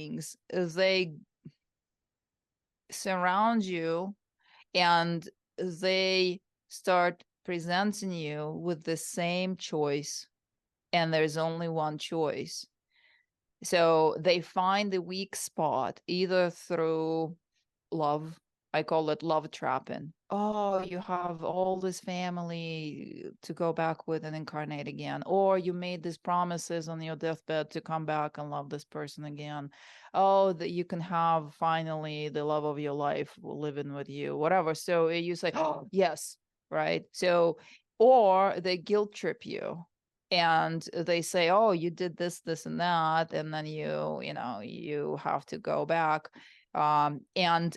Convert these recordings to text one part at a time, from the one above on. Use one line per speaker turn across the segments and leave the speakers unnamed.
beings, they surround you and they start presenting you with the same choice, and there's only one choice. So they find the weak spot either through love. I call it love trapping. Oh, you have all this family to go back with and incarnate again. Or you made these promises on your deathbed to come back and love this person again. Oh, that you can have finally the love of your life living with you, whatever. So you say, oh, yes, right? So, or they guilt trip you and they say, oh, you did this and that, and then you have to go back. And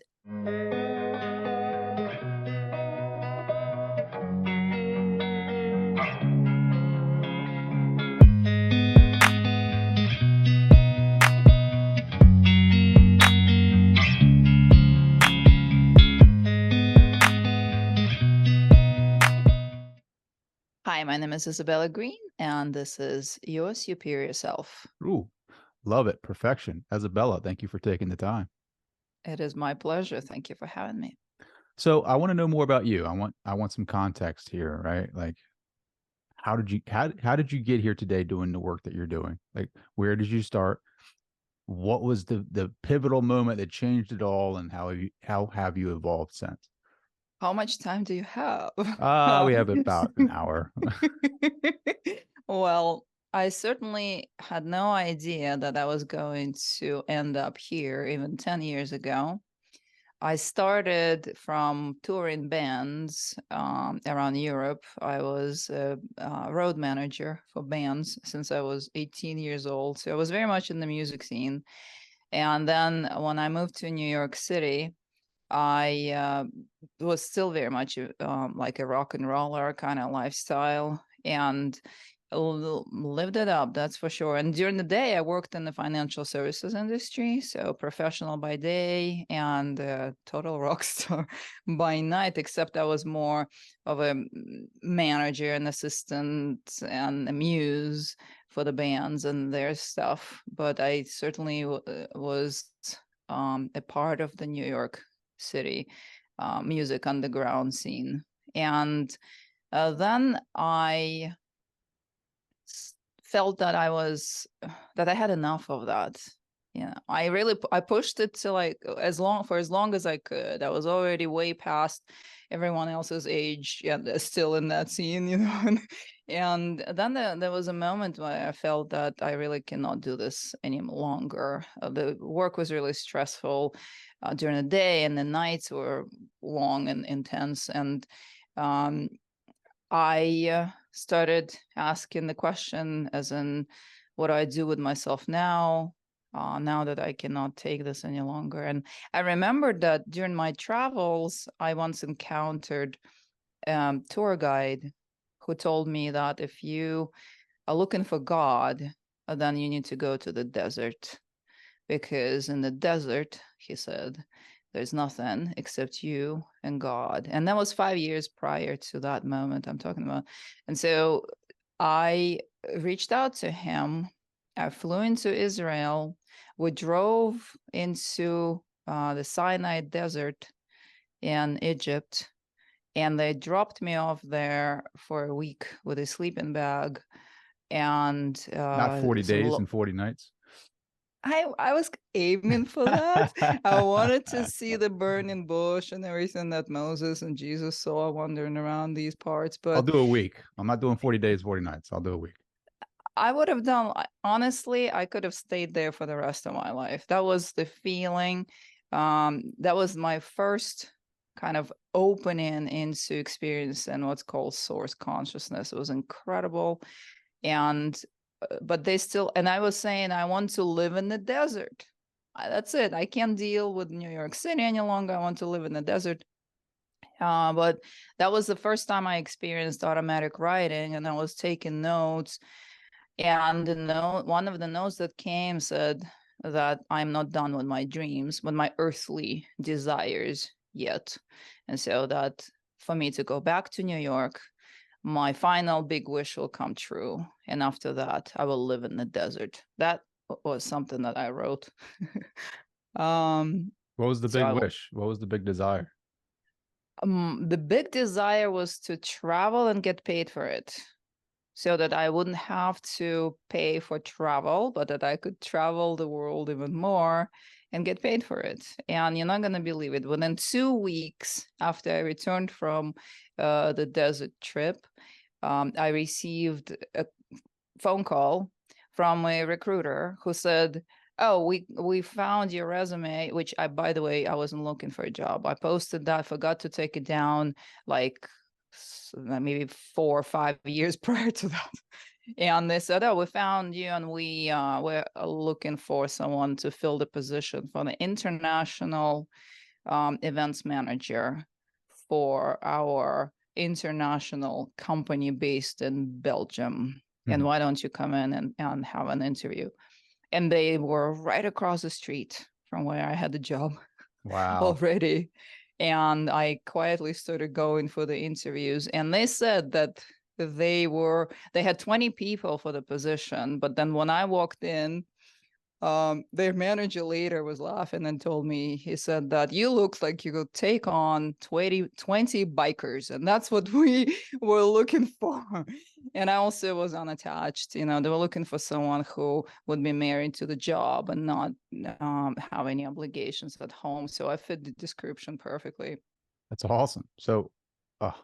hi, my name is Isabella Greene, and this is your superior self.
Ooh, love it. Perfection. Isabella, thank you for taking the time.
It is my pleasure. Thank you for having me.
So I want to know more about you. I want some context here, right? Like how did you get here today doing the work that you're doing? Like where did you start? What was the pivotal moment that changed it all, and how have you evolved since?
How much time do you have?
We have about an hour.
Well, I certainly had no idea that I was going to end up here even 10 years ago. I started from touring bands around Europe. I was a road manager for bands since I was 18 years old. So I was very much in the music scene. And then when I moved to New York City, I was still very much like a rock and roller kind of lifestyle and lived it up, that's for sure. And during the day, I worked in the financial services industry, so professional by day and total rock star by night, except I was more of a manager and assistant and a muse for the bands and their stuff. But I certainly was a part of the New York City music underground scene. And then I felt that I had enough of that. I pushed it to like as long as I could. I was already way past everyone else's age and still in that scene, and then there was a moment where I felt that I really cannot do this any longer. The work was really stressful during the day, and the nights were long and intense. And um, I started asking the question, as in, what do I do with myself now? Now that I cannot take this any longer. And I remembered that during my travels, I once encountered a tour guide who told me that if you are looking for God, then you need to go to the desert. Because in the desert, he said, there's nothing except you and God. And that was 5 years prior to that moment I'm talking about. And so I reached out to him. I flew into Israel. We drove into the Sinai Desert in Egypt, and they dropped me off there for a week with a sleeping bag and
Not 40
some
days and 40 nights.
I was aiming for that. I wanted to see the burning bush and everything that Moses and Jesus saw wandering around these parts,
I'll
but
do a week. I'm not doing 40 days, 40 nights. I'll do a week.
I would have done, honestly, I could have stayed there for the rest of my life. That was the feeling. That was my first kind of opening into experience and what's called source consciousness. It was incredible. And but they still, and I was saying I want to live in the desert. That's it. I can't deal with New York City any longer. I want to live in the desert. But that was the first time I experienced automatic writing, and I was taking notes. And one of the notes that came said that I'm not done with my dreams, with my earthly desires yet. And so that for me to go back to New York, my final big wish will come true. And after that, I will live in the desert. That was something that I wrote. um,
What was the
so
big wish? What was the big desire?
the big desire was to travel and get paid for it, so that I wouldn't have to pay for travel, but that I could travel the world even more and get paid for it. And you're not going to believe it. Within 2 weeks after I returned from the desert trip, I received a phone call from a recruiter who said, "Oh, we found your resume," which I, by the way, I wasn't looking for a job. I posted that, forgot to take it down, like maybe 4 or 5 years prior to that. And they said, "Oh, we found you, and we're looking for someone to fill the position for the international events manager for our international company based in Belgium. And
Hmm.
why don't you come in and have an interview?" And they were right across the street from where I had the job
Wow.
already. And I quietly started going for the interviews. And they said that they had 20 people for the position. But then when I walked in, their manager later was laughing and told me, he said that you look like you could take on 20 bikers, and that's what we were looking for. And I also was unattached. They were looking for someone who would be married to the job and not have any obligations at home. So I fit the description perfectly.
That's awesome. So, oh,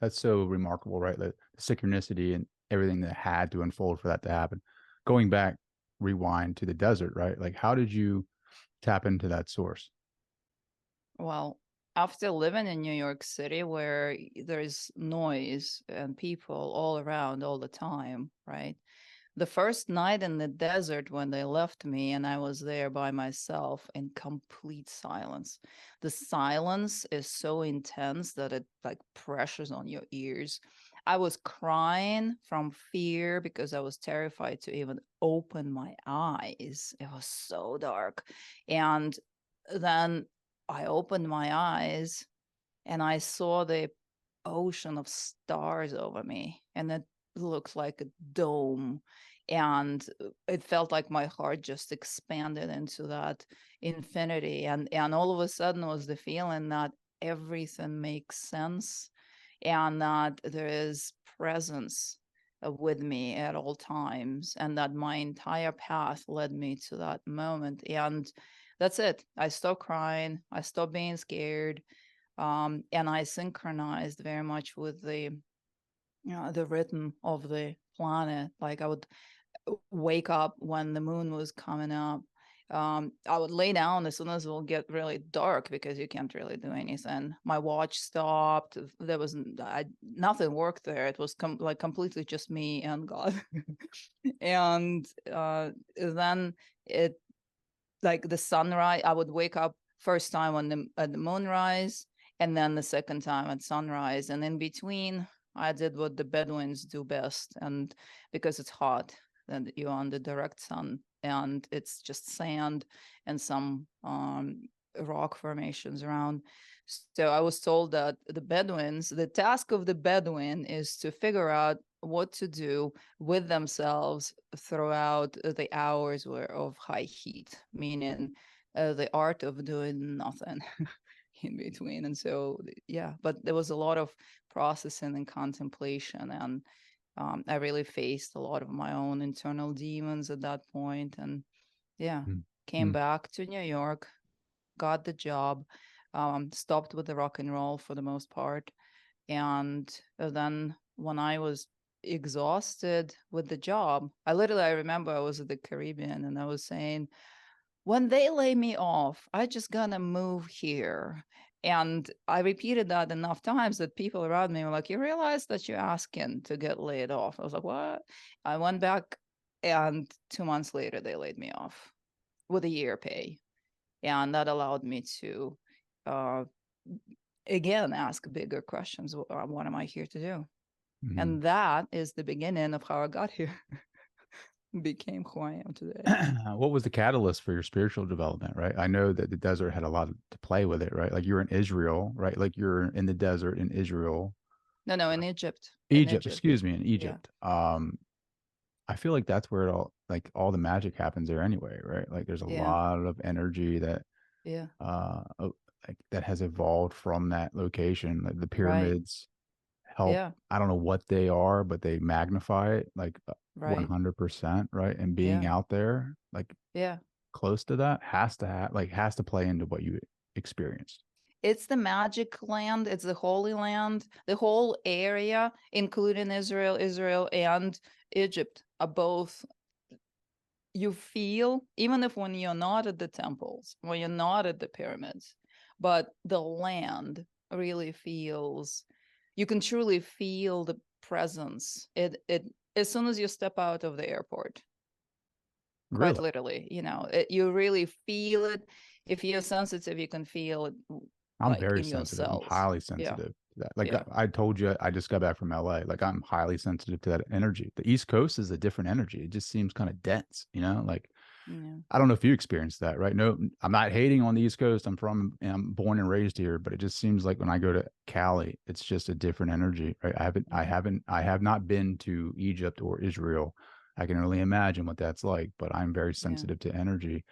that's so remarkable, right? The synchronicity and everything that had to unfold for that to happen. Going back, rewind to the desert, right? Like, how did you tap into that source?
Well, after living in New York City, where there's noise and people all around all the time, right? The first night in the desert when they left me and I was there by myself in complete silence. The silence is so intense that it like pressures on your ears. I was crying from fear because I was terrified to even open my eyes. It was so dark. And then I opened my eyes and I saw the ocean of stars over me, and it looked like a dome. And it felt like my heart just expanded into that infinity. And all of a sudden was the feeling that everything makes sense and that there is presence with me at all times, and that my entire path led me to that moment. And that's it. I stopped crying. I stopped being scared. And I synchronized very much with the rhythm of the planet. Like I would wake up when the moon was coming up. I would lay down as soon as it will get really dark because you can't really do anything. My watch stopped. There was nothing worked there. It was like completely just me and God. And then it like the sunrise. I would wake up first time at the moonrise, and then the second time at sunrise, and in between I did what the Bedouins do best. And because it's hot and you're on the direct sun and it's just sand and some rock formations around. So I was told that the task of the Bedouin is to figure out what to do with themselves throughout the hours of high heat, meaning the art of doing nothing in between. And so, yeah, but there was a lot of processing and contemplation. And I really faced a lot of my own internal demons at that point. And yeah, came
Mm-hmm.
back to New York, got the job, stopped with the rock and roll for the most part. And then when I was exhausted with the job, I remember I was at the Caribbean and I was saying, when they lay me off, I just gonna move here. And I repeated that enough times that people around me were like, you realize that you're asking to get laid off? I was like, what? I went back, and 2 months later, they laid me off with a year pay. And that allowed me to, uh, again, ask bigger questions. What am I here to do?
Mm-hmm.
And that is the beginning of how I got here, became who I am today.
What was the catalyst for your spiritual development, right? I know that the desert had a lot to play with it, right? Like you're in Israel, right? Like you're in the desert in Israel,
No, in Egypt. In
Egypt,
Egypt.
excuse me, in
Yeah.
Egypt. I feel like that's where it all like all the magic happens there anyway, right? Like there's a
Yeah.
lot of energy that
Yeah.
uh like that has evolved from that location. Like the
Right.
pyramids help.
Yeah.
I don't know what they are, but they magnify it like
Right.
100%, right? And being
Yeah.
out there, like
Yeah.
close to that, has to play into what you experienced.
It's the magic land, it's the holy land, the whole area, including Israel and Egypt, are both, you feel, even if when you're not at the temples, when you're not at the pyramids, but the land really feels, you can truly feel the presence. It as soon as you step out of the airport, quite
Really.
literally, you really feel it. If you're sensitive, you can feel it,
I'm
like
very
in your
sensitive. I'm
cells.
highly
Yeah.
sensitive to that. Like
Yeah.
I told you, I just got back from LA. Like I'm highly sensitive to that energy. The East Coast is a different energy. It just seems kind of dense, you know? Like
Yeah.
I don't know if you experienced that, right? No, I'm not hating on the East Coast. I'm born and raised here, but it just seems like when I go to Cali, it's just a different energy, right?
Yeah.
I have not been to Egypt or Israel. I can only imagine what that's like, but I'm very
Yeah.
sensitive to energy.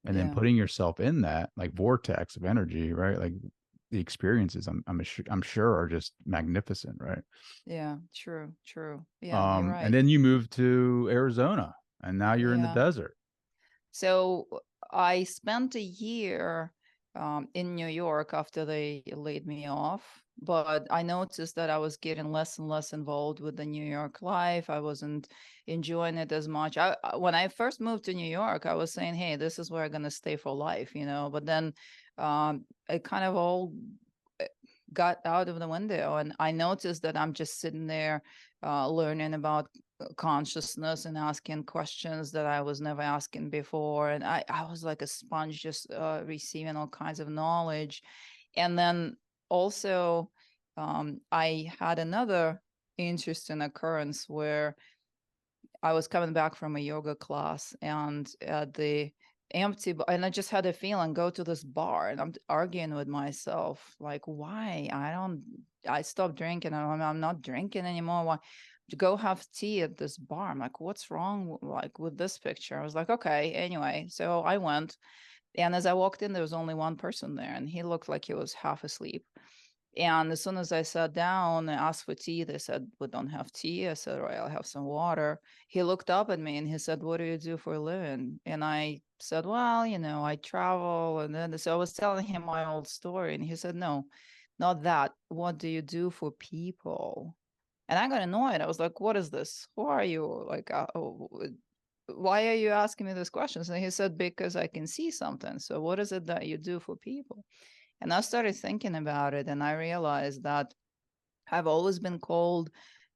And then
Yeah.
putting yourself in that like vortex of energy, right? Like the experiences, I'm sure are just magnificent, right?
Yeah. True. True. Yeah, you're
And
right.
then you moved to Arizona, and now you're in the
Yeah.
desert.
So I spent a year in New York after they laid me off, but I noticed that I was getting less and less involved with the New York life. I wasn't enjoying it as much. When I first moved to New York, I was saying, "Hey, this is where I'm gonna stay for life," But then it kind of all uh, got out of the window, and I noticed that I'm just sitting there learning about consciousness and asking questions that I was never asking before. And I was like a sponge, just receiving all kinds of knowledge. And then also, I had another interesting occurrence where I was coming back from a yoga class, and at the and I just had a feeling, go to this bar, and I'm arguing with myself like, why I stopped drinking, I'm not drinking anymore, why to go have tea at this bar? I'm like, what's wrong like with this picture? I was like, okay, anyway, so I went, and as I walked in, there was only one person there, and he looked like he was half asleep. And as soon as I sat down and asked for tea, they said, "We don't have tea." I said, "All right, I'll have some water." He looked up at me and he said, "What do you do for a living?" And I said, "Well, I travel." And then so I was telling him my old story. And he said, "No, not that. What do you do for people?" And I got annoyed. I was like, "What is this? Who are you? Like, why are you asking me these questions?" And he said, "Because I can see something. So what is it that you do for people?" And I started thinking about it, and I realized that I've always been called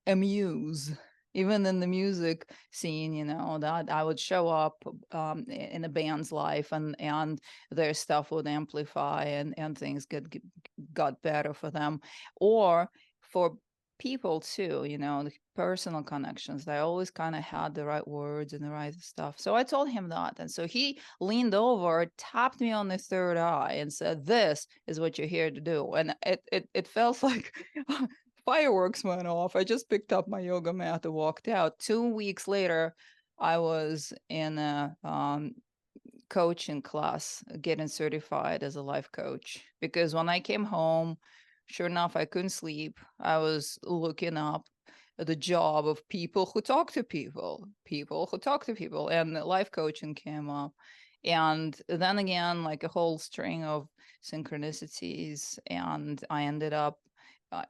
a muse, even in the music scene, that I would show up in a band's life, and their stuff would amplify, and things got better for them. Or for people too, the personal connections. I always kind of had the right words and the right stuff. So I told him that. And so he leaned over, tapped me on the third eye, and said, "This is what you're here to do." And it felt like fireworks went off. I just picked up my yoga mat and walked out. 2 weeks later, I was in a coaching class, getting certified as a life coach. Because when I came home, sure enough, I couldn't sleep. I was looking up the job of people who talk to people who talk to people, and life coaching came up. And then again, like a whole string of synchronicities, and I ended up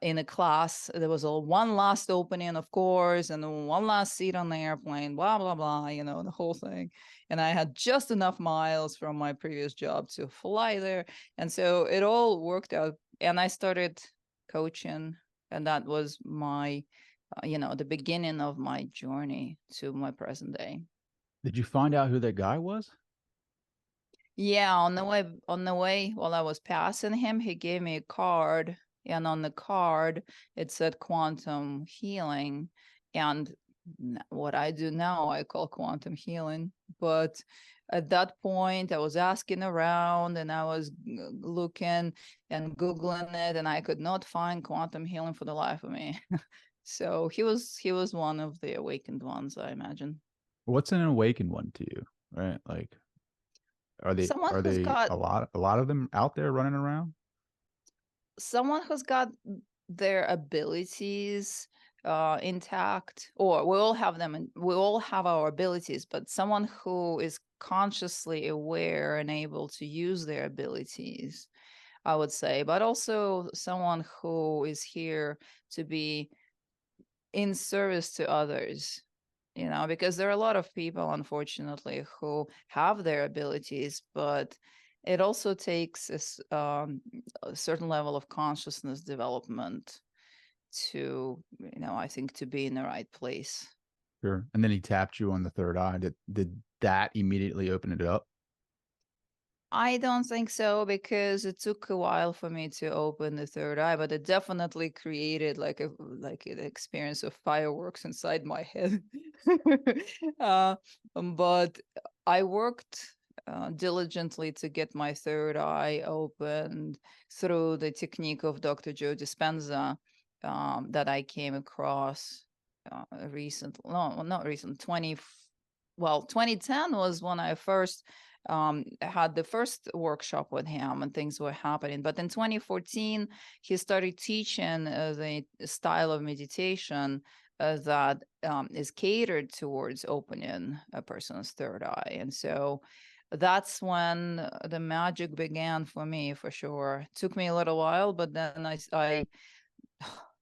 in a class. There was one last opening, of course, and one last seat on the airplane, blah blah blah, the whole thing. And I had just enough miles from my previous job to fly there, and so it all worked out. And I started coaching, and that was my the beginning of my journey to my present day.
Did you find out who that guy was?
Yeah, on the way while I was passing him, he gave me a card, and on the card it said quantum healing. And what I do now, I call quantum healing. But at that point, I was asking around, and I was looking and Googling it, and I could not find quantum healing for the life of me. So he was one of the awakened ones, I imagine.
What's an awakened one to you, right? Like,
Someone
are
who's
they
got
a lot of them out there running around?
someone who's got their abilities intact, or we all have them, and we all have our abilities, but someone who is consciously aware and able to use their abilities, I would say, but also someone who is here to be in service to others, because there are a lot of people, unfortunately, who have their abilities, but it also takes a certain level of consciousness development to, I think, to be in the right place.
Sure. And then he tapped you on the third eye. Did that immediately open it up?
I don't think so, because it took a while for me to open the third eye, but it definitely created like an experience of fireworks inside my head. uh, but I worked diligently to get my third eye opened through the technique of Dr. Joe Dispenza that I came across recently. No, not recent. 2010 was when I first had the first workshop with him, and things were happening. But in 2014, he started teaching the style of meditation that is catered towards opening a person's third eye. And so that's when the magic began for me, for sure. It took me a little while, but then I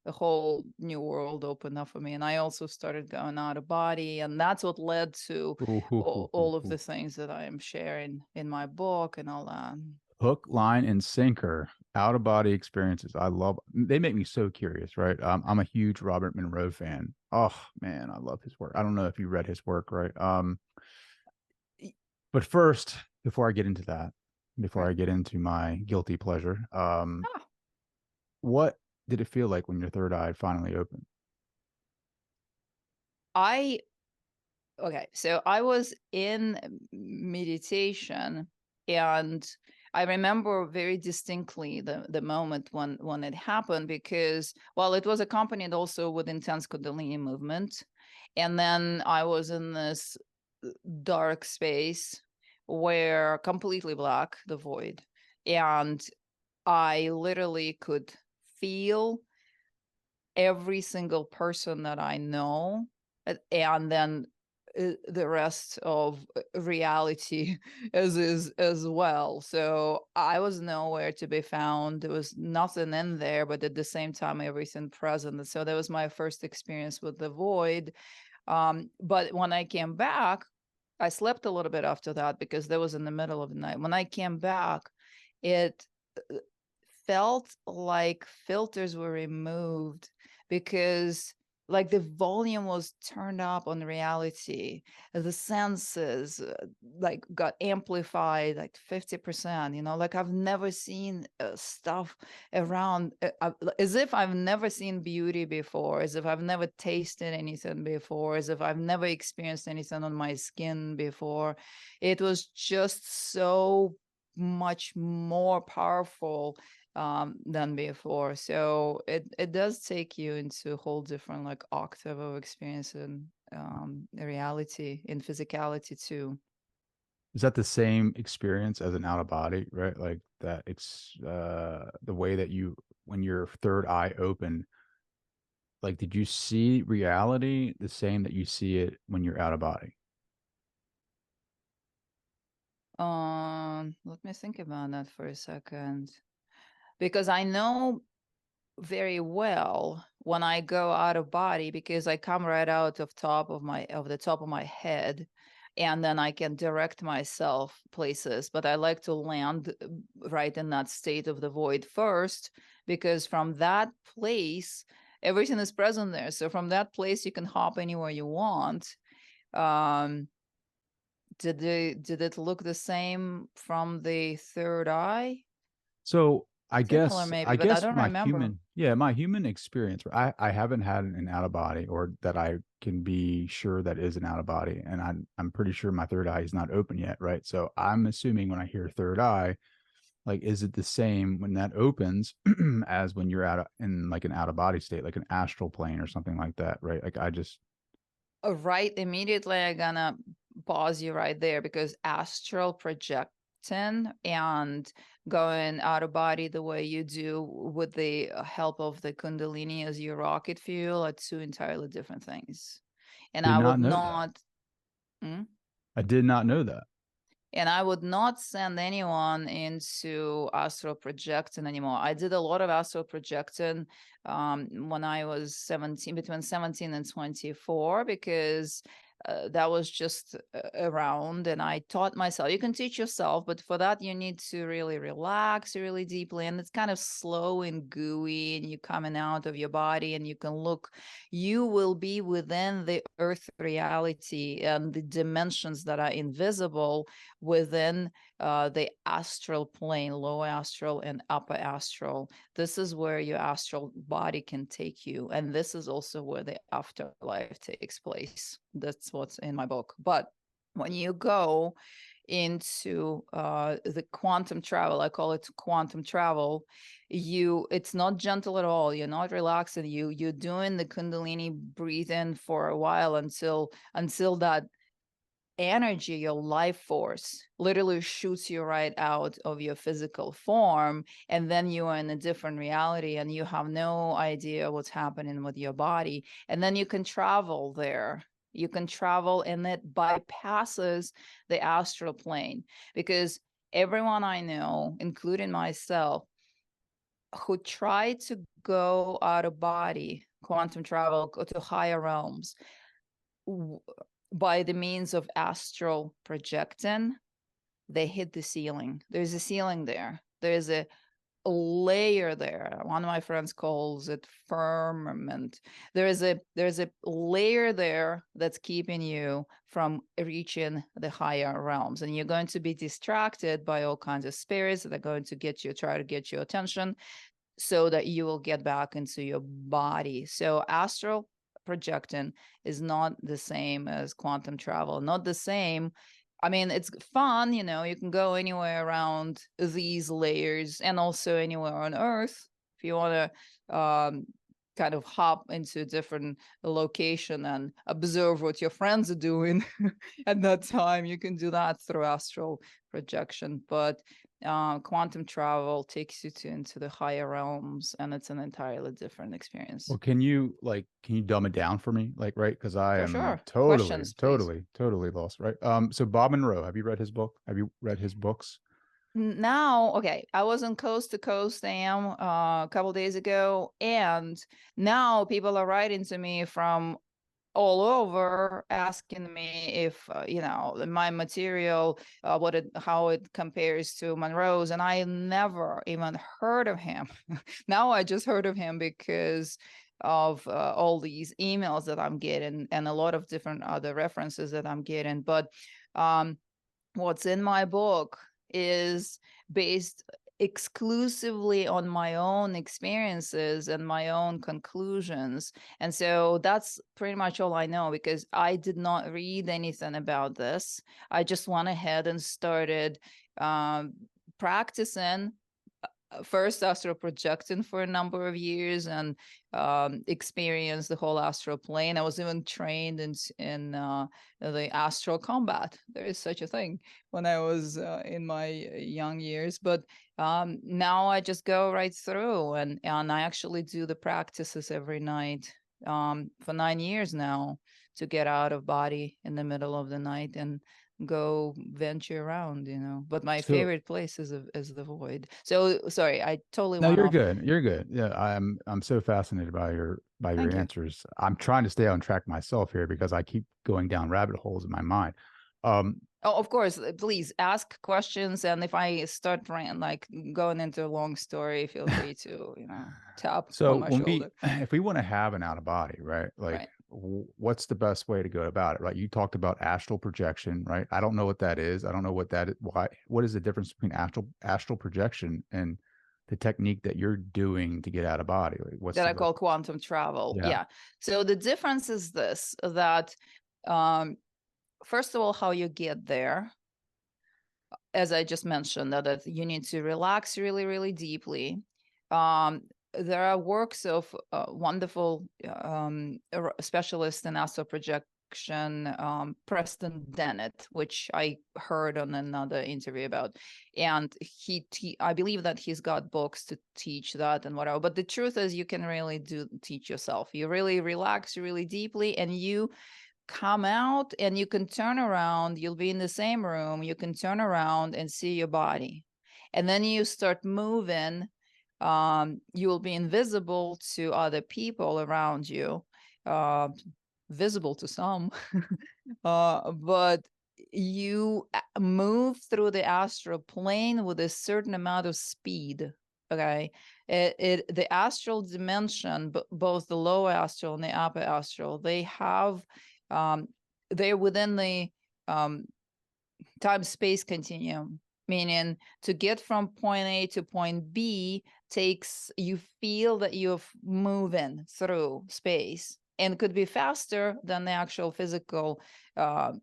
the whole new world opened up for me, and I also started going out of body, and that's what led to
Ooh, hoo, hoo, hoo,
all of
hoo.
the things that I am sharing in my book and all that.
Hook, line, and sinker. Out of body experiences. I love. They make me so curious, right? I'm a huge Robert Monroe fan. Oh man, I love his work. I don't know if you read his work, right? But first, before I get into that, before
Right.
I get into my guilty pleasure,
Ah,
what did it feel like when your third eye finally opened?
I okay, so I was in meditation, and I remember very distinctly the moment when it happened, because, well, it was accompanied also with intense Kundalini movement, and then I was in this dark space where completely black, the void, and I literally could feel every single person that I know, and then the rest of reality as well. So I was nowhere to be found. There was nothing in there, but at the same time, everything present. And so that was my first experience with the void. But when I came back, I slept a little bit after that because that was in the middle of the night. When I came back, it felt like filters were removed, because like the volume was turned up on reality, the senses like got amplified like 50%, like I've never seen stuff around, as if I've never seen beauty before, as if I've never tasted anything before, as if I've never experienced anything on my skin before. It was just so much more powerful than before. So it does take you into a whole different like octave of experience and reality in physicality too.
Is that the same experience as an out of body, right? Like that it's the way that you when your third eye opened, like did you see reality the same that you see it when you're out of body?
Let me think about that for a second, because I know very well when I go out of body, because I come right out of the top of my head, and then I can direct myself places, but I like to land right in that state of the void first, because from that place everything is present there. So from that place you can hop anywhere you want. um did it look the same from the third eye?
So
Similar maybe,
I
but I
guess
don't remember.
my human experience, I haven't had an out of body or that I can be sure that is an out of body. And I'm pretty sure my third eye is not open yet, right? So I'm assuming when I hear third eye, like is it the same when that opens as when you're in like an out of body state, like an astral plane or something like that, right? Like I just
Right, immediately I'm gonna pause you right there, because astral projecting and going out of body the way you do with the help of the Kundalini as your rocket fuel are two entirely different things. And
Did
I would
not know that.
not. Hmm?
I did not know that.
And I would not send anyone into astral projecting anymore. I did a lot of astral projecting when I was 17, between 17 and 24, because that was just around. And I taught myself, you can teach yourself, but for that, you need to really relax really deeply. And it's kind of slow and gooey, and you're coming out of your body, and you can look, you will be within the earth reality and the dimensions that are invisible within the astral plane, low astral and upper astral. This is where your astral body can take you. And this is also where the afterlife takes place. That's what's in my book. But when you go into the quantum travel, I call it quantum travel, it's not gentle at all. You're not relaxing. You're doing the Kundalini breathing for a while until that energy, your life force, literally shoots you right out of your physical form. And then you are in a different reality, and you have no idea what's happening with your body. And then you can travel there. You can travel, and it bypasses the astral plane, because everyone I know, including myself, who try to go out of body, quantum travel, go to higher realms, by the means of astral projecting, they hit the ceiling. There's a ceiling there. There's a layer there. One of my friends calls it firmament. There's a layer there that's keeping you from reaching the higher realms, and you're going to be distracted by all kinds of spirits that are going to try to get your attention, so that you will get back into your body. So astral projecting is not the same as quantum travel, not the same. I mean, it's fun, you can go anywhere around these layers, and also anywhere on Earth. If you want to kind of hop into a different location and observe what your friends are doing at that time, you can do that through astral projection. But quantum travel takes you into the higher realms, and it's an entirely different experience.
Well, can you dumb it down for me? Like, right? Because I
For
am
sure.
totally,
Questions, please.
totally, totally lost, right? So Bob Monroe, have you read his book? Have you read his books?
Now, okay, I was on Coast to Coast AM a couple days ago, and now people are writing to me from all over, asking me if my material, how it compares to Monroe's, and I never even heard of him. Now I just heard of him because of all these emails that I'm getting, and a lot of different other references that I'm getting. But um, what's in my book is based exclusively on my own experiences and my own conclusions. And so that's pretty much all I know, because I did not read anything about this. I just went ahead and started um, practicing first astral projecting for a number of years, and experienced the whole astral plane. I was even trained in the astral combat. There is such a thing when I was in my young years. But now I just go right through, and I actually do the practices every night for 9 years now, to get out of body in the middle of the night and go venture around. But my
So
favorite place is the void. So sorry, I totally
no,
went
you're
off.
good. You're good. Yeah, I'm so fascinated by your
Thank you.
answers. I'm trying to stay on track myself here because I keep going down rabbit holes in my mind. Um,
Oh, of course, please ask questions, and if I start like going into a long story, feel free to tap
So
on my
when we,
shoulder.
if we want to have an out of body, right? Like,
Right.
what's the best way to go about it? Right? You talked about astral projection, right? I don't know what that is. I don't know what that is. Why? What is the difference between astral projection and the technique that you're doing to get out of body? Like, what's
That
the
I call
difference?
quantum travel.
Yeah.
Yeah. So the difference is this, that um, first of all, how you get there, as I just mentioned, that you need to relax really, really deeply. There are works of wonderful specialists in astral connection, Preston Dennett, which I heard on another interview about. And I believe that he's got books to teach that and whatever. But the truth is, you can really teach yourself. You really relax really deeply, and you come out and you can turn around. You'll be in the same room. You can turn around and see your body. And then you start moving. You will be invisible to other people around you, visible to some, but you move through the astral plane with a certain amount of speed. Okay, the astral dimension, both the lower astral and the upper astral, they have, they're within the time-space continuum, meaning to get from point A to point B takes, you feel that you're moving through space, and could be faster than the actual physical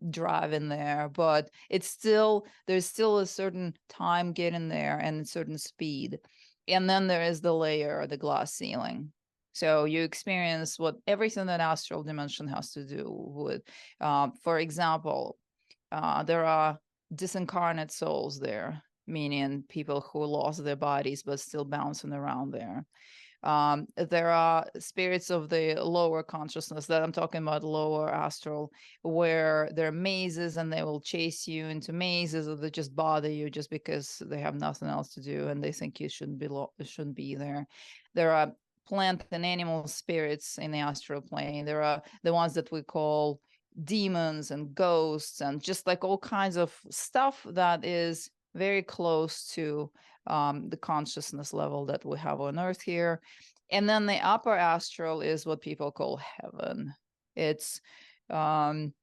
drive in there, but it's still, there's still a certain time getting there and a certain speed. And then there is the layer, the glass ceiling. So you experience what everything that astral dimension has to do with. For example, there are disincarnate souls there, meaning people who lost their bodies but still bouncing around there. There are spirits of the lower consciousness, that I'm talking about lower astral, where there are mazes and they will chase you into mazes, or they just bother you just because they have nothing else to do and they think you shouldn't be there. There are plant and animal spirits in the astral plane. There are the ones that we call demons and ghosts, and just like all kinds of stuff that is very close to the consciousness level that we have on Earth here. And then the upper astral is what people call heaven. It's kind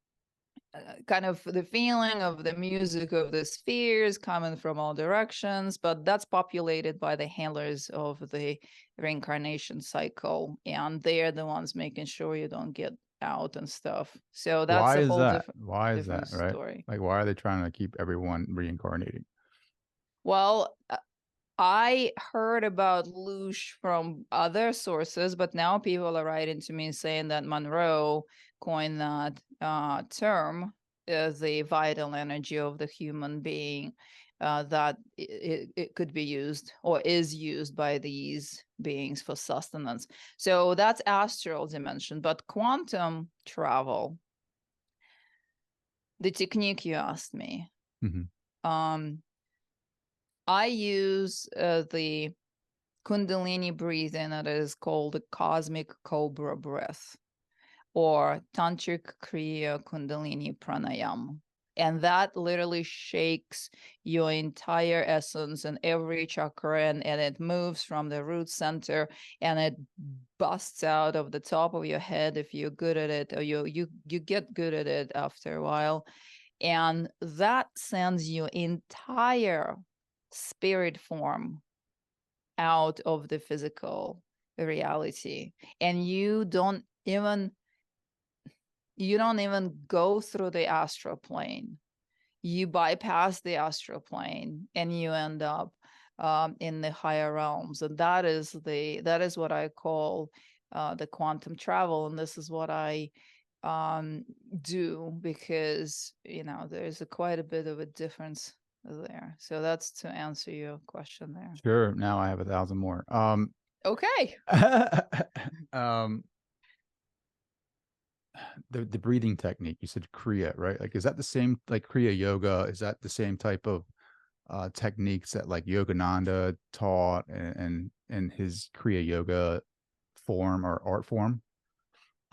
of the feeling of the music of the spheres coming from all directions, but that's populated by the handlers of the reincarnation cycle, and they're the ones making sure you don't get out and stuff. So that's
Why
a
is
whole
that? Why is
different
that, right?
story.
Like, why are they trying to keep everyone reincarnating?
Well, I heard about loosh from other sources, but now people are writing to me saying that Monroe coined that term as the vital energy of the human being, that it could be used or is used by these beings for sustenance. So that's astral dimension. But quantum travel, the technique you asked me, um, I use the Kundalini breathing that is called the cosmic cobra breath, or tantric kriya Kundalini pranayam. And that literally shakes your entire essence and every chakra, and it moves from the root center and it busts out of the top of your head if you're good at it, or you get good at it after a while. And that sends your entire spirit form out of the physical reality, and you don't even go through the astral plane. You bypass the astral plane and you end up in the higher realms, and that is what I call the quantum travel. And this is what I do, because there's quite a bit of a difference there. So that's to answer your question there.
Sure. Now I have 1,000 more.
Okay.
um, the breathing technique, you said Kriya, right? Like, is that the same, like Kriya yoga? Is that the same type of techniques that like Yogananda taught and his Kriya yoga form or art form?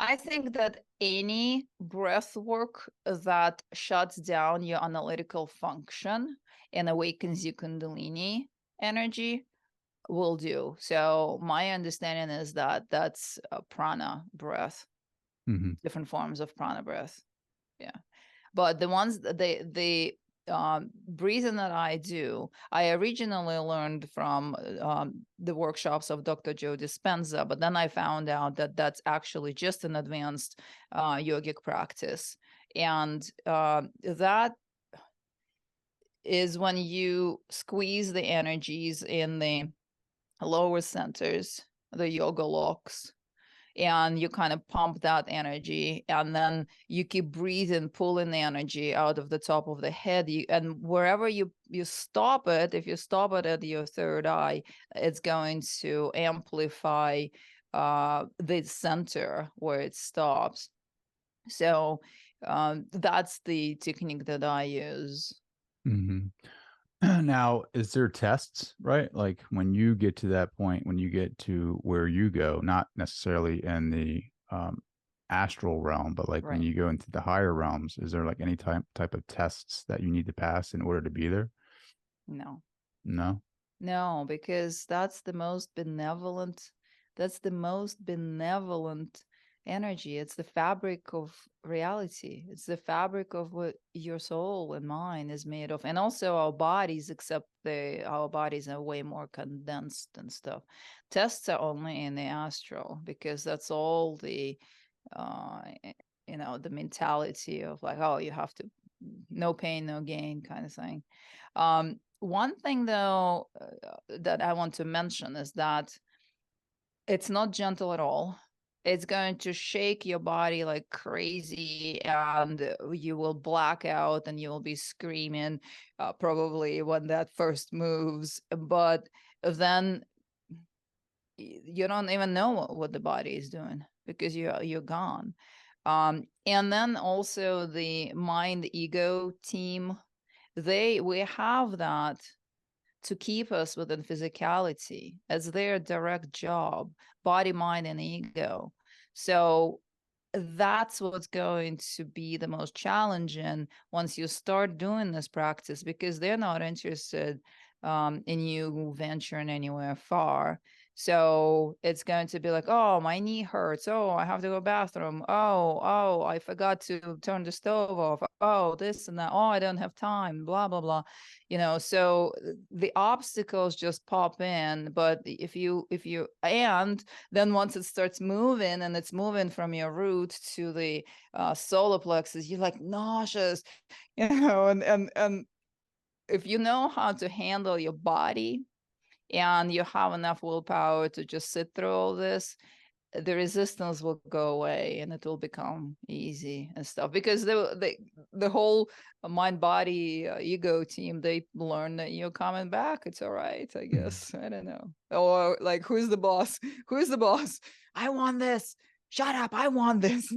I think that any breath work that shuts down your analytical function and awakens your Kundalini energy will do. So my understanding is that that's a prana breath, different forms of prana breath. Yeah. But the ones, the breathing that I do, I originally learned from the workshops of Dr. Joe Dispenza, but then I found out that that's actually just an advanced yogic practice. And that is when you squeeze the energies in the lower centers, the yoga locks, and you kind of pump that energy, and then you keep breathing, pulling the energy out of the top of the head. And wherever you stop it, if you stop it at your third eye, it's going to amplify the center where it stops. So that's the technique that I use.
Mm-hmm. Now, is there tests, right? Like when you get to that point, when you get to where you go, not necessarily in the astral realm, but like when
Right.
you go into the higher realms, is there like any type of tests that you need to pass in order to be there?
No.
No.
No, because that's the most benevolent, energy. It's the fabric of reality. It's the fabric of what your soul and mind is made of. And also our bodies, except our bodies are way more condensed and stuff. Tests are only in the astral, because that's all the uh the mentality of like, oh, you have to, no pain, no gain kind of thing. One thing though that I want to mention is that it's not gentle at all. It's going to shake your body like crazy, and you will black out and you will be screaming, probably when that first moves. But then you don't even know what the body is doing, because you're gone. And then also the mind ego team, we have that to keep us within physicality as their direct job, body, mind, and ego. So that's what's going to be the most challenging once you start doing this practice, because they're not interested in you venturing anywhere far. So it's going to be like, oh, my knee hurts. Oh, I have to go to the bathroom. Oh, I forgot to turn the stove off. Oh, this and that. Oh, I don't have time. Blah, blah, blah. So the obstacles just pop in. But and then once it starts moving, and it's moving from your root to the solar plexus, you're like nauseous, and if you know how to handle your body, and you have enough willpower to just sit through all this, the resistance will go away and it will become easy and stuff, because the whole mind body ego team, they learn that you're coming back. It's all right, I guess. I don't know. Or like, who's the boss? Who's the boss? I want this. Shut up, I want this.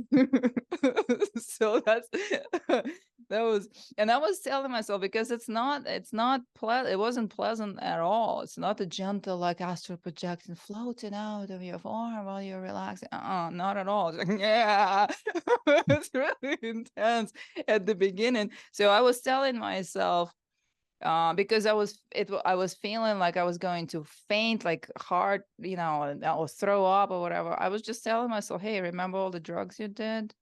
So that's that was, and I was telling myself, because it wasn't pleasant at all. It's not a gentle, like astral projection floating out of your form while you're relaxing. Not at all. It's like, yeah. It's really intense at the beginning. So I was telling myself, because I was feeling like I was going to faint, like hard, I was throw up or whatever. I was just telling myself, hey, remember all the drugs you did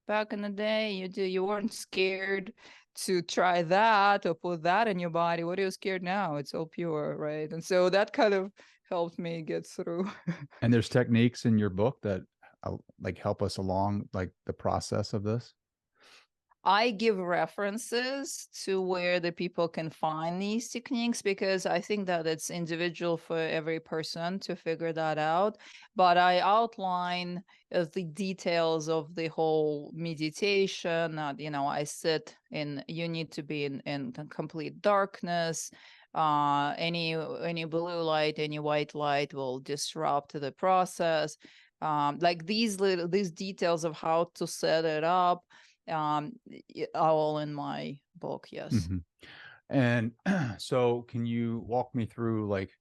back in the day? You weren't scared to try that or put that in your body. What are you scared now? It's all pure, right? And so that kind of helped me get through.
And there's techniques in your book that like help us along like the process of this.
I give references to where the people can find these techniques, because I think that it's individual for every person to figure that out. But I outline the details of the whole meditation. That I sit in. You need to be in complete darkness. Any blue light, any white light will disrupt the process. Like these details of how to set it up are all in my book. Yes.
Mm-hmm. And so can you walk me through like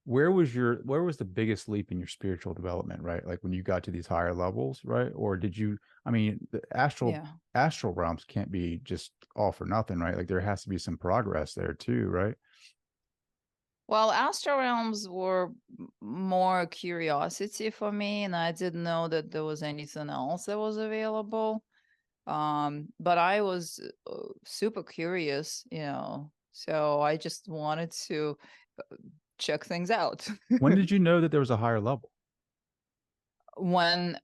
where was the biggest leap in your spiritual development, right? Like when you got to these higher levels, right? Or did you, I mean, the
Yeah.
astral realms can't be just all for nothing, right? Like there has to be some progress there too, right?
Well, astral realms were more curiosity for me, and I didn't know that there was anything else that was available. But I was super curious. So I just wanted to check things out.
When did you know that there was a higher level?
when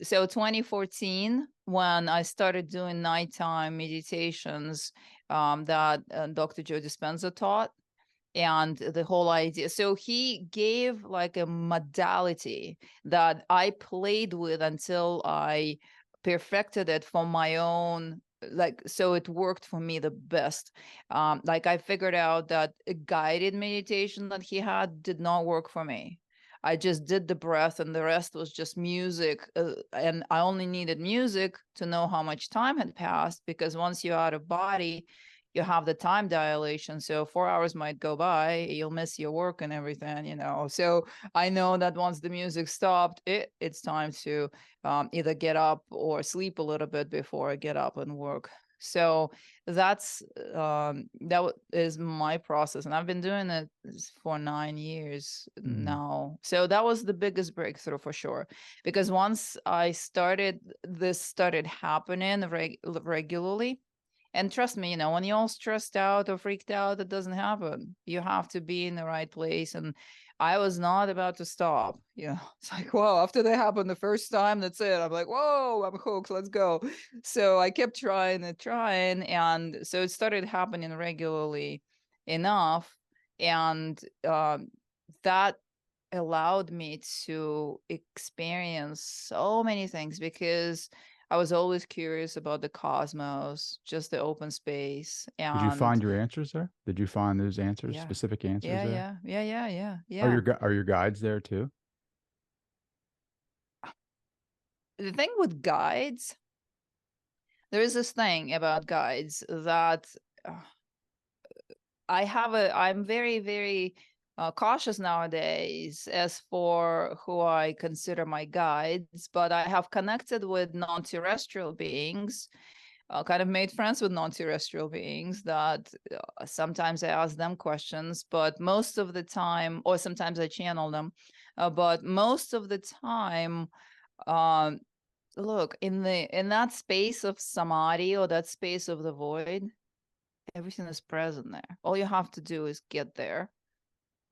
So 2014, when I started doing nighttime meditations that Dr. Joe Dispenza taught. and the whole idea. So he gave like a modality that I played with until I perfected it for my own, like, so it worked for me the best. Like I figured out that a guided meditation that he had did not work for me. I just did the breath and the rest was just music. And I only needed music to know how much time had passed, because once you're out of body, you have the time dilation. So 4 hours might go by, you'll miss your work and everything, you know. So I know that once the music stopped, it's time to either get up or sleep a little bit before I get up and work. So that's that is my process, and I've been doing it for 9 years now. So that was the biggest breakthrough for sure, because once I started, this started happening regularly. And trust me, you know, when you're all stressed out or freaked out, it doesn't happen. You have to be in the right place. And I was not about to stop. You know, it's like, whoa, after that happened the first time, that's it. I'm like, whoa, I'm hooked. Let's go. So I kept trying and trying. And so it started happening regularly enough. And that allowed me to experience so many things, because I was always curious about the cosmos, just the open space.
Did you
And
find your answers there? Did you find those answers,
yeah,
specific answers there?
yeah.
Are your guides there too?
The thing with guides, there is this thing about guides that uh, I'm very, very cautious nowadays as for who I consider my guides, but I have connected with non-terrestrial beings, kind of made friends with non-terrestrial beings that sometimes I ask them questions, but most of the time, or sometimes I channel them, but most of the time, um, look, in that space of samadhi, or that space of the void, everything is present there. All you have to do is get there.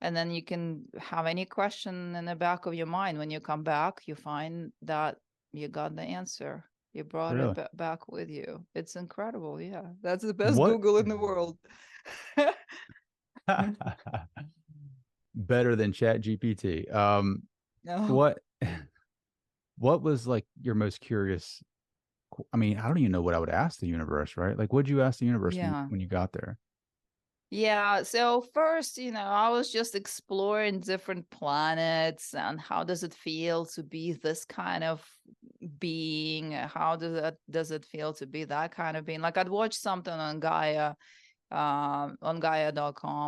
And then you can have any question in the back of your mind. When you come back, you find that you got the answer. You brought it
Really?
back with you. It's incredible. Yeah. That's the best
What
Google in the world.
better than Chat GPT?
No.
What what was like your most curious? I mean, I don't even know what I would ask the universe, right? Like, what'd you ask the universe
Yeah.
when you got there?
Yeah, so first, you know, I was just exploring different planets and how does it feel to be this kind of being? How does it feel to be that kind of being? Like I'd watched something on Gaia.com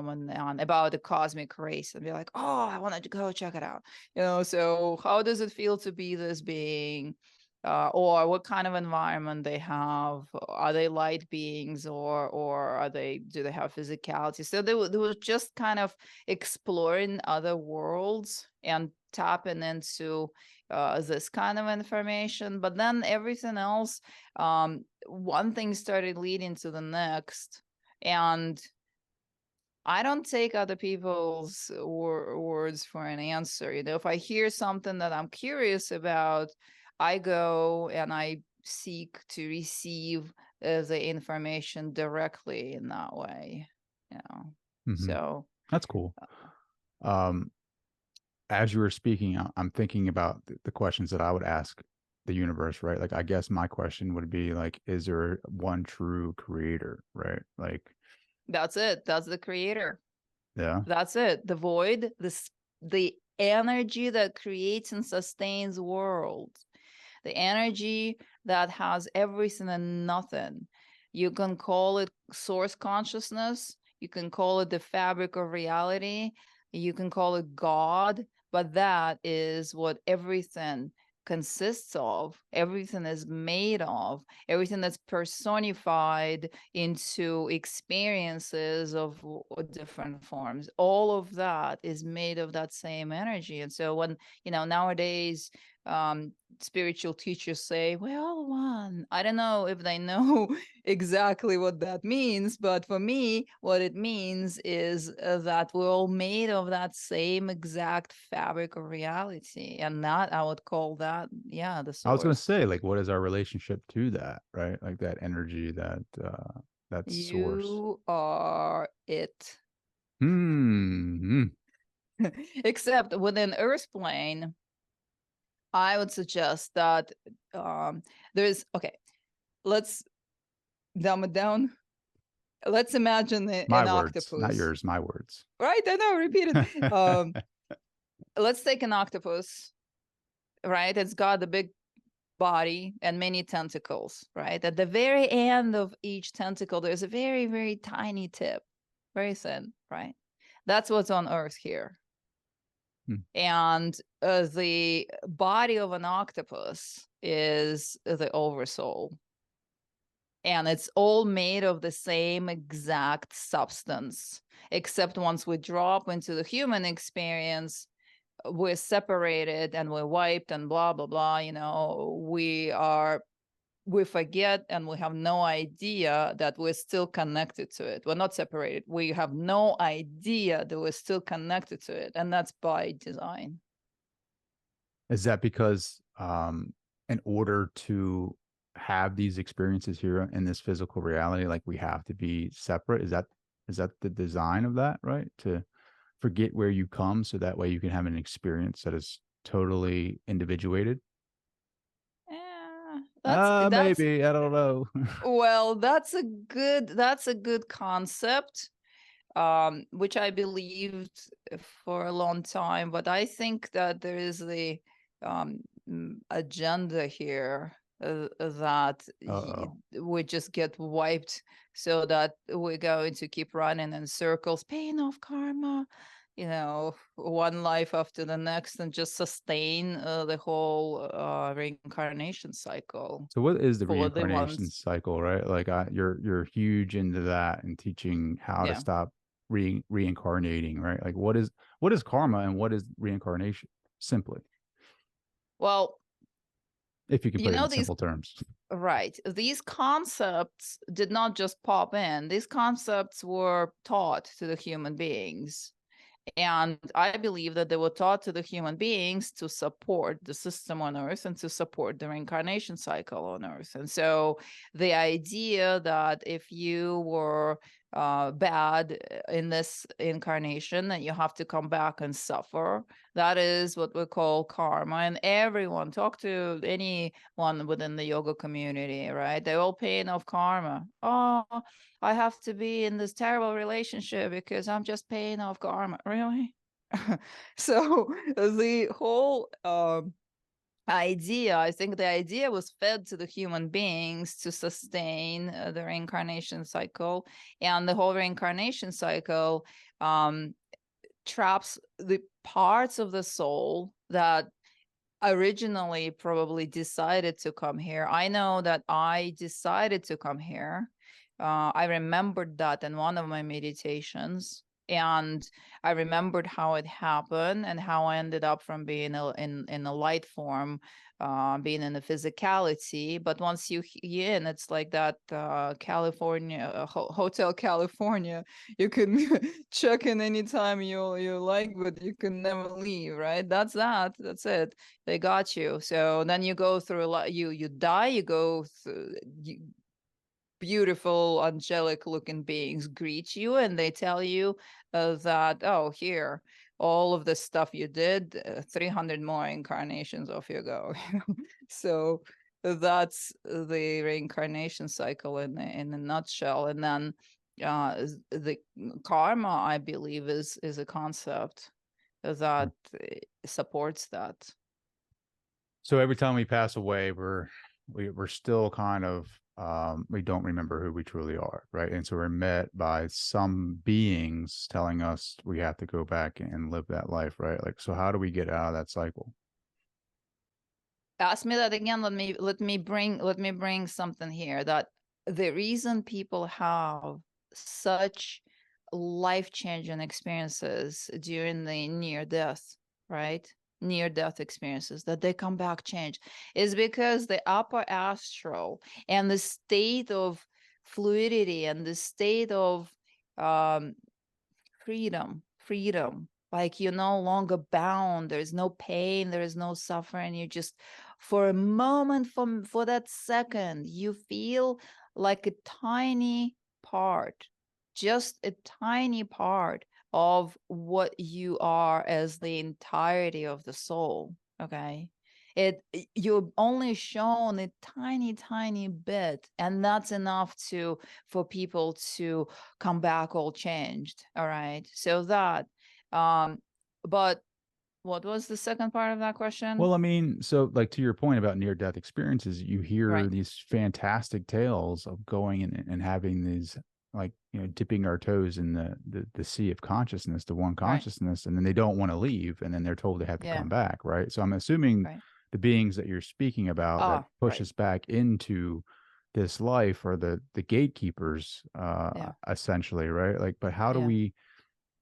and about the cosmic race and be like, oh, I wanted to go check it out. You know, so how does it feel to be this being? Or what kind of environment they have? Are they light beings, or do they have physicality? So they were just kind of exploring other worlds and tapping into this kind of information. But then everything else, one thing started leading to the next. And I don't take other people's words for an answer. You know, if I hear something that I'm curious about, I go and I seek to receive the information directly in that way. You know,
Hmm.
so
That's cool. Um, as you were speaking, I'm thinking about the questions that I would ask the universe, right? Like, I guess my question would be like, is there one true creator, right? Like,
that's it. That's the creator.
yeah.
That's it. The void, the energy that creates and sustains world, the energy that has everything and nothing. You can call it source consciousness. You can call it the fabric of reality. You can call it God, but that is what everything consists of. Everything is made of. Everything that's personified into experiences of different forms. All of that is made of that same energy. And so when, you know, nowadays, spiritual teachers say we're all one. I don't know if they know exactly what that means, but for me what it means is that we're all made of that same exact fabric of reality, and that I would call that, yeah, the
I was going to
source.
say, like, what is our relationship to that, right? Like that energy, that source.
You are it.
Mm.
Except within Earth plane, I would suggest that there's, okay, let's dumb it down. Let's imagine
My
an
words, not
octopus.
yours, my words.
Right, I know, repeat it. Let's take an octopus, right? It's got a big body and many tentacles, right? At the very end of each tentacle, there's a very, very tiny tip, very thin, right? That's what's on Earth here. And the body of an octopus is the oversoul. And it's all made of the same exact substance, except once we drop into the human experience, we're separated and we're wiped and blah, blah, blah. You know, we forget and we have no idea that we're still connected to it. We're not separated. We have no idea that we're still connected to it. And that's by design.
Is that because in order to have these experiences here in this physical reality, like we have to be separate? Is that the design of that, right? To forget where you come so that way you can have an experience that is totally individuated?
Yeah, that's
Maybe, I don't know.
well, that's a good concept, which I believed for a long time, but I think that there is the agenda here that
Uh-oh.
we just get wiped so that we're going to keep running in circles, paying off karma, you know, one life after the next, and just sustain the whole reincarnation cycle
So what is the
for the
reincarnation
ones.
cycle, right? Like you're huge into that and teaching how to
Yeah.
stop reincarnating, right? Like what is karma and what is reincarnation? Simply,
Well,
if you can
you
put it
know,
in
these,
simple terms.
right, these concepts did not just pop in. These concepts were taught to the human beings. And I believe that they were taught to the human beings to support the system on Earth and to support the reincarnation cycle on Earth. And so the idea that if you were bad in this incarnation, that you have to come back and suffer, that is what we call karma. And everyone, talk to anyone within the yoga community, right? They're all paying off karma. Oh, I have to be in this terrible relationship because I'm just paying off karma. Really? So the whole idea, I think the idea was fed to the human beings to sustain the reincarnation cycle. And the whole reincarnation cycle traps the parts of the soul that originally probably decided to come here. I know that I decided to come here. I remembered that in one of my meditations, and I remembered how it happened and how I ended up from being in a light form, being in the physicality. But once you in, it's like that California Hotel California. You can check in anytime you like, but you can never leave. Right? That's it. They got you. So then you go through a lot. You die. You go through. Beautiful angelic looking beings greet you, and they tell you that, oh, here, all of the stuff you did, 300 more incarnations off you go. So that's the reincarnation cycle in a nutshell. And then the karma, I believe, is a concept that supports that.
So every time we pass away, we're still kind of we don't remember who we truly are, right? And so we're met by some beings telling us we have to go back and live that life, right? Like, so how do we get out of that cycle?
Ask me that again. Let me bring something here, that the reason people have such life-changing experiences during the near death, right? Near death experiences, that they come back changed, is because the upper astral and the state of fluidity and the state of um, freedom, like you're no longer bound, there's no pain, there is no suffering. You just, for a moment, for that second, you feel like a tiny part, just a tiny part of what you are as the entirety of the soul. Okay. You're only shown a tiny bit, and that's enough for people to come back all changed. All right. So that but what was the second part of that question?
Well, I mean, so like to your point about near death experiences, you hear
Right.
these fantastic tales of going and having these, like, you know, dipping our toes in the sea of consciousness, the one
Right.
consciousness, and then they don't want to leave, and then they're told they have to
Yeah.
come back, right? So I'm assuming
Right.
the beings that you're speaking about that push
Right.
us back into this life are the gatekeepers,
Yeah.
essentially, right? Like, but how do
Yeah.
we,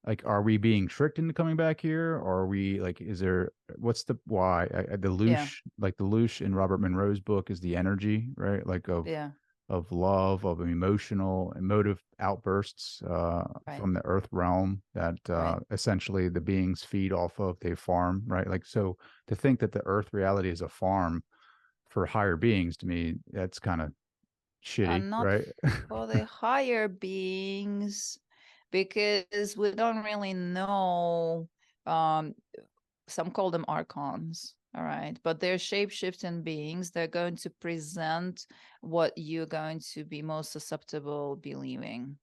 like, are we being tricked into coming back here, or are we, like, is there, what's the why? The
Yeah.
loosh, like the loosh in Robert Monroe's book, is the energy, right? Like
Yeah.
of love, of emotional, emotive outbursts
Right.
from the earth realm that
Right.
essentially the beings feed off of. They farm, right? Like, so to think that the earth reality is a farm for higher beings, to me, that's kind of shitty,
And not
right?
for the higher beings, because we don't really know. um some call them archons, all right, but they're shape-shifting beings. They're going to present what you're going to be most susceptible believing.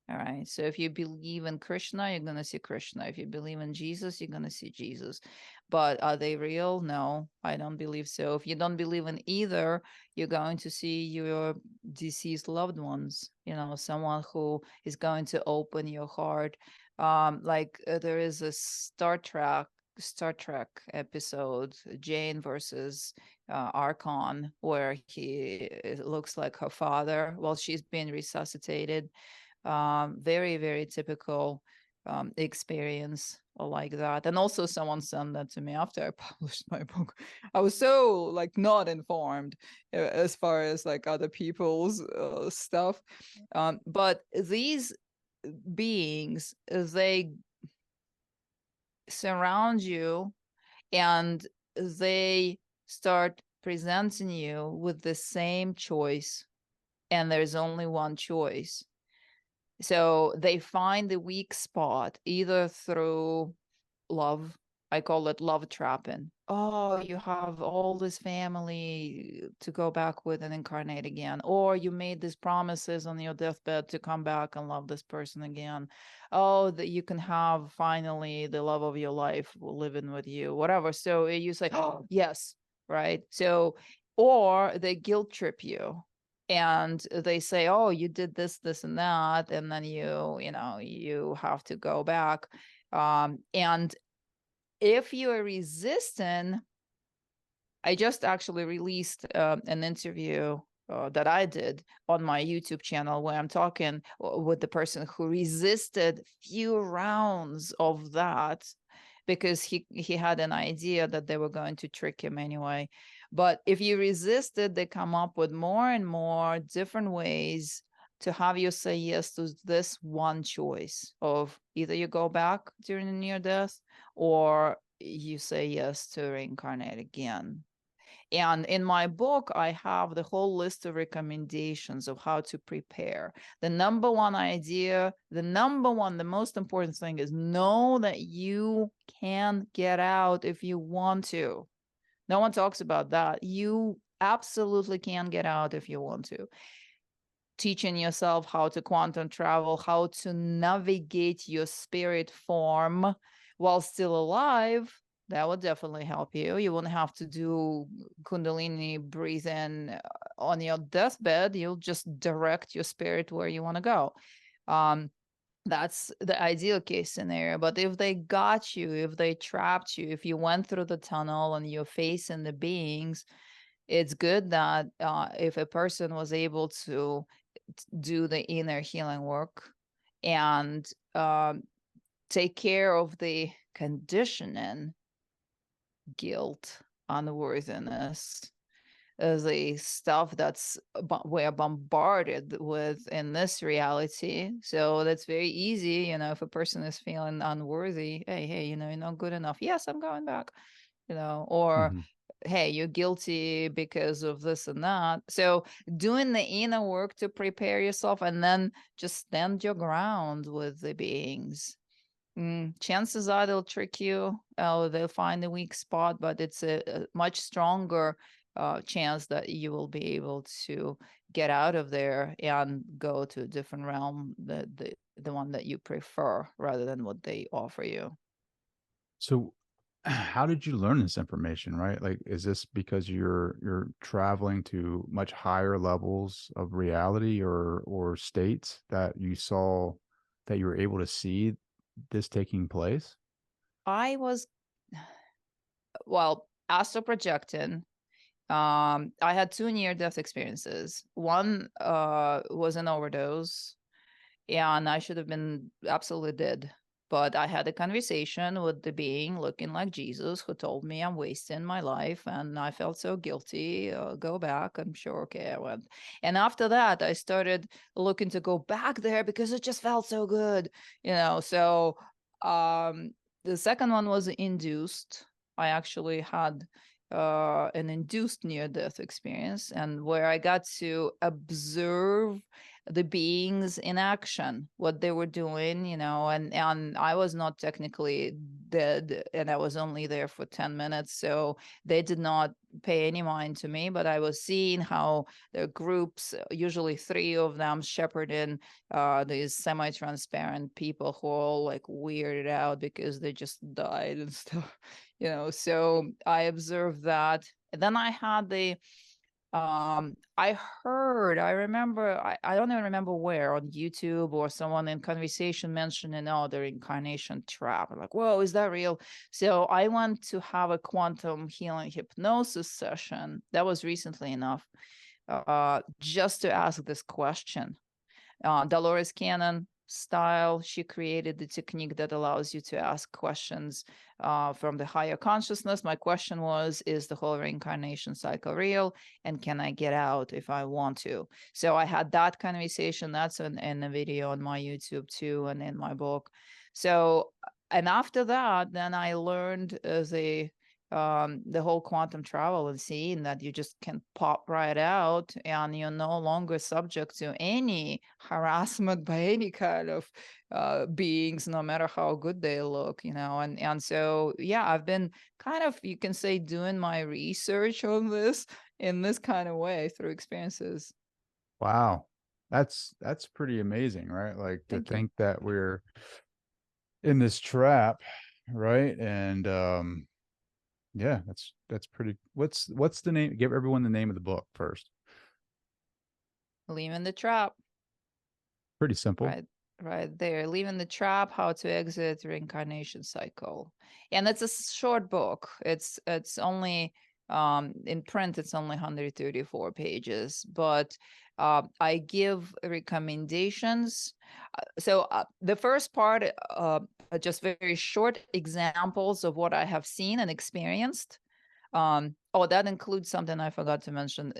All right, so if you believe in Krishna, you're going to see Krishna. If you believe in Jesus, you're going to see Jesus. But are they real? No, I don't believe so. If you don't believe in either, you're going to see your deceased loved ones, someone who is going to open your heart. There is a Star Trek episode, Jane versus Archon, where he looks like her father while she's being resuscitated. Very, very typical experience like that. And also someone sent that to me after I published my book. I was so like not informed as far as like other people's stuff. But these beings, they surround you and they start presenting you with the same choice, and there's only one choice. So they find the weak spot either through love. I call it love trapping. Oh, you have all this family to go back with and incarnate again. Or you made these promises on your deathbed to come back and love this person again. Oh, that you can have finally the love of your life living with you, whatever. So you say, oh, yes, right? So, or they guilt trip you and they say, oh, you did this and that, and then you have to go back. And if you are resistant, I just actually released an interview that I did on my YouTube channel where I'm talking with the person who resisted few rounds of that because he had an idea that they were going to trick him anyway. But if you resist it, they come up with more and more different ways to have you say yes to this one choice of either you go back during the near death or you say yes to reincarnate again. And in my book, I have the whole list of recommendations of how to prepare. The number one idea, the most important thing is know that you can get out if you want to. No one talks about that. You absolutely can get out if you want to. Teaching yourself how to quantum travel, how to navigate your spirit form while still alive, that would definitely help you. You wouldn't have to do Kundalini breathing on your deathbed. You'll just direct your spirit where you want to go. That's the ideal case scenario. But if they got you, if they trapped you, if you went through the tunnel and you're facing the beings, it's good that if a person was able to do the inner healing work and take care of the conditioning, guilt, unworthiness, the stuff that's we're bombarded with in this reality. So that's very easy, if a person is feeling unworthy, hey, you're not good enough. Yes, I'm going back, or
Mm-hmm.
hey, you're guilty because of this and that. So doing the inner work to prepare yourself and then just stand your ground with the beings. Chances are they'll trick you, they'll find a weak spot, but it's a much stronger chance that you will be able to get out of there and go to a different realm, the one that you prefer, rather than what they offer you.
So how did you learn this information, right? Like, is this because you're traveling to much higher levels of reality or states that you saw, that you were able to see this taking place?
I was, well, astral projecting. I had two near-death experiences. One was an overdose, and I should have been absolutely dead. But I had a conversation with the being looking like Jesus who told me I'm wasting my life, and I felt so guilty. Go back. I'm sure. Okay, I went. And after that, I started looking to go back there because it just felt so good, you know. So the second one was induced. I actually had an induced near death experience, and where I got to observe the beings in action, what they were doing, you know, and I was not technically dead, and I was only there for 10 minutes, so they did not pay any mind to me, but I was seeing how the groups, usually three of them, shepherding these semi-transparent people who are all like weirded out because they just died and stuff, you know. So I observed that. And then I had the I remember, I don't even remember where, on YouTube or someone in conversation mentioning, oh, the reincarnation trap. I'm like, whoa, is that real? So I went to have a quantum healing hypnosis session. That was recently enough, just to ask this question. Dolores Cannon style, she created the technique that allows you to ask questions from the higher consciousness. My question was, is the whole reincarnation cycle real? And can I get out if I want to? So I had that conversation. That's in a video on my YouTube too, and in my book. So, and after that, then I learned the whole quantum travel and seeing that you just can pop right out and you're no longer subject to any harassment by any kind of beings, no matter how good they look, you know. And so yeah, I've been kind of, you can say, doing my research on this in this kind of way through experiences.
Wow. That's pretty amazing, right? Like, to
Thank you.
think that we're in this trap, right? And yeah, that's pretty. What's the name? Give everyone the name of the book first.
Leaving the trap.
Pretty simple.
Right there, leaving the trap, how to exit reincarnation cycle. And it's a short book. It's only in print, it's only 134 pages, but I give recommendations. So the first part, are just very short examples of what I have seen and experienced. Oh, that includes something I forgot to mention,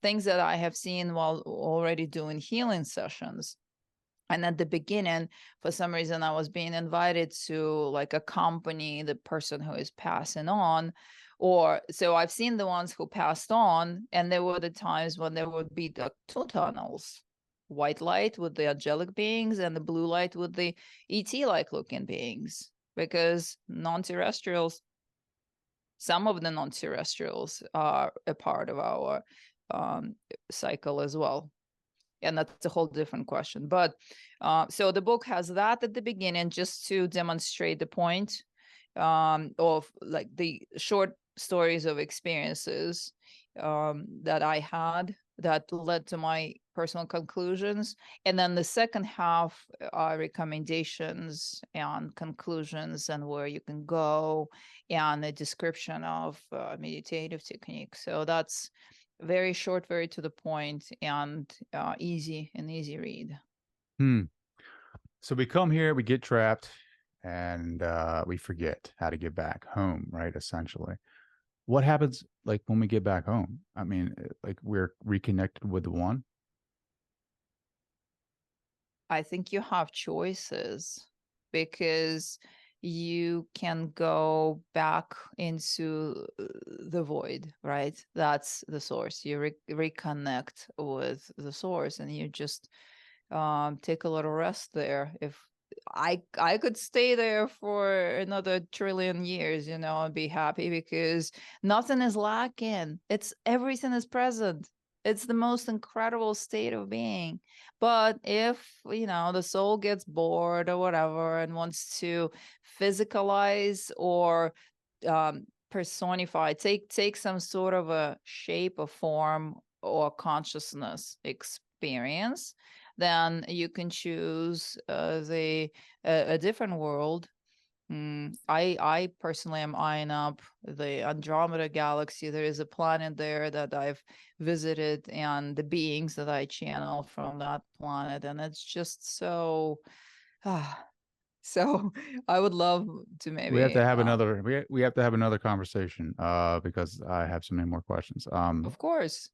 things that I have seen while already doing healing sessions. And at the beginning, for some reason, I was being invited to like accompany the person who is passing on. Or so I've seen the ones who passed on, and there were the times when there would be the two tunnels, white light with the angelic beings and the blue light with the ET-like looking beings, because non-terrestrials, some of the non-terrestrials are a part of our cycle as well, and that's a whole different question. But so the book has that at the beginning, just to demonstrate the point of like the short stories of experiences that I had that led to my personal conclusions. And then the second half are recommendations and conclusions and where you can go, and a description of meditative techniques. So that's very short, very to the point, and easy read.
Hmm. So we come here, we get trapped, and we forget how to get back home, right? Essentially, what happens like when we get back home? I mean, like, we're reconnected with the one.
I think you have choices, because you can go back into the void, right? That's the source. You reconnect with the source, and you just take a little rest there. If I could stay there for another trillion years, you know, and be happy because nothing is lacking. It's everything is present. It's the most incredible state of being. But if, you know, the soul gets bored or whatever and wants to physicalize or personify, take some sort of a shape or form or consciousness experience, then you can choose a different world. I personally am eyeing up the Andromeda galaxy. There is a planet there that I've visited, and the beings that I channel from that planet, and it's just so. So I would love to
We have to
maybe,
have another we have to have another conversation because I have so many more questions.
of course,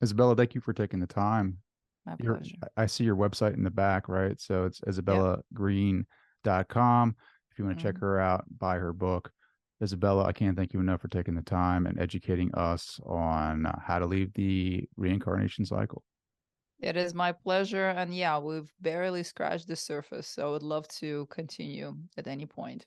Isabella, thank you for taking the time.
my
Your
pleasure.
I see your website in the back, right? So it's
Yep.
isabellagreen.com. If you want to check
Mhm.
her out, buy her book. Isabella, I can't thank you enough for taking the time and educating us on how to leave the reincarnation cycle.
It is my pleasure. And yeah, we've barely scratched the surface. So I would love to continue at any point.